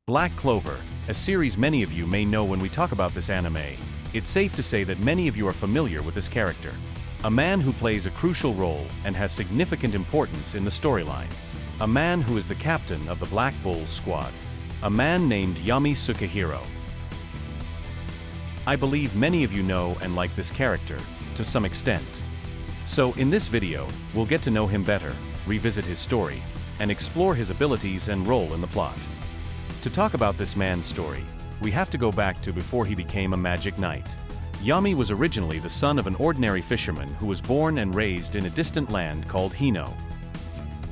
Black Clover, a series many of you may know. When we talk about this anime, it's safe to say that many of you are familiar with this character. A man who plays a crucial role and has significant importance in the storyline. A man who is the captain of the Black Bulls squad. A man named Yami Sukehiro. I believe many of you know and like this character, to some extent. So in this video, we'll get to know him better, revisit his story, and explore his abilities and role in the plot. To talk about this man's story, we have to go back to before he became a magic knight. Yami was originally the son of an ordinary fisherman who was born and raised in a distant land called Hino.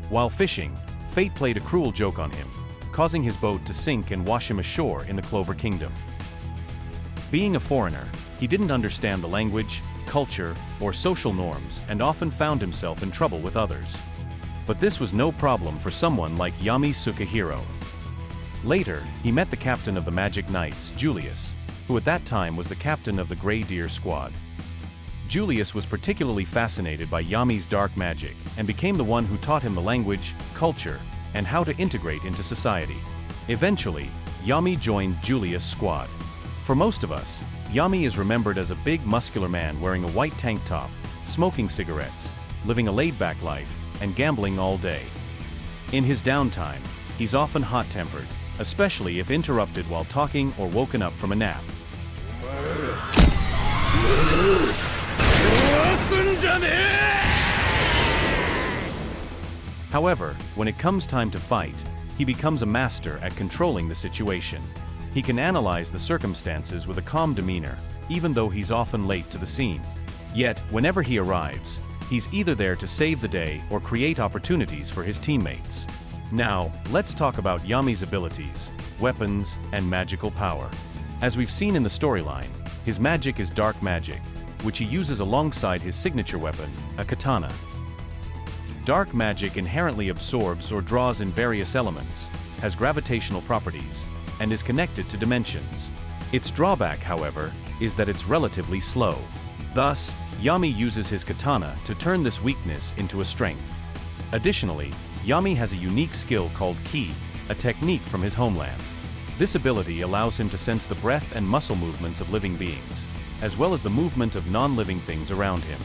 While fishing, fate played a cruel joke on him, causing his boat to sink and wash him ashore in the Clover Kingdom. Being a foreigner, he didn't understand the language, culture, or social norms and often found himself in trouble with others. But this was no problem for someone like Yami Sukehiro. Later, he met the captain of the Magic Knights, Julius, who at that time was the captain of the Grey Deer squad. Julius was particularly fascinated by Yami's dark magic and became the one who taught him the language, culture, and how to integrate into society. Eventually, Yami joined Julius' squad. For most of us, Yami is remembered as a big muscular man wearing a white tank top, smoking cigarettes, living a laid-back life, and gambling all day. In his downtime, he's often hot-tempered, especially if interrupted while talking or woken up from a nap. However, when it comes time to fight, he becomes a master at controlling the situation. He can analyze the circumstances with a calm demeanor, even though he's often late to the scene. Yet, whenever he arrives, he's either there to save the day or create opportunities for his teammates. Now, let's talk about Yami's abilities, weapons, and magical power. As we've seen in the storyline, his magic is dark magic, which he uses alongside his signature weapon, a katana. Dark magic inherently absorbs or draws in various elements, has gravitational properties, and is connected to dimensions. Its drawback, however, is that it's relatively slow. Thus, Yami uses his katana to turn this weakness into a strength. Additionally, Yami has a unique skill called ki, a technique from his homeland. This ability allows him to sense the breath and muscle movements of living beings, as well as the movement of non-living things around him.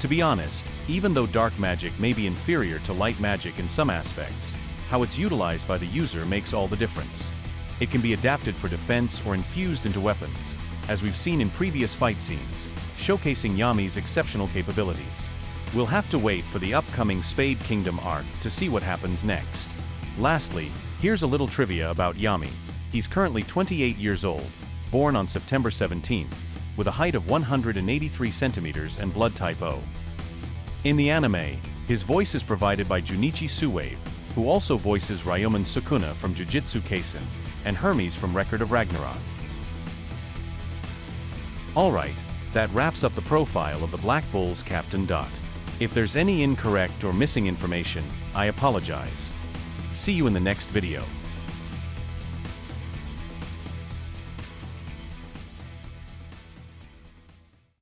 To be honest, even though dark magic may be inferior to light magic in some aspects, how it's utilized by the user makes all the difference. It can be adapted for defense or infused into weapons, as we've seen in previous fight scenes, showcasing Yami's exceptional capabilities. We'll have to wait for the upcoming Spade Kingdom arc to see what happens next. Lastly, here's a little trivia about Yami. He's currently 28 years old, born on September 17th, with a height of 183 centimeters and blood type O. In the anime, his voice is provided by Junichi Suwabe, who also voices Ryomen Sukuna from Jujutsu Kaisen, and Hermes from Record of Ragnarok. Alright, that wraps up the profile of the Black Bulls Captain. If there's any incorrect or missing information, I apologize. See you in the next video.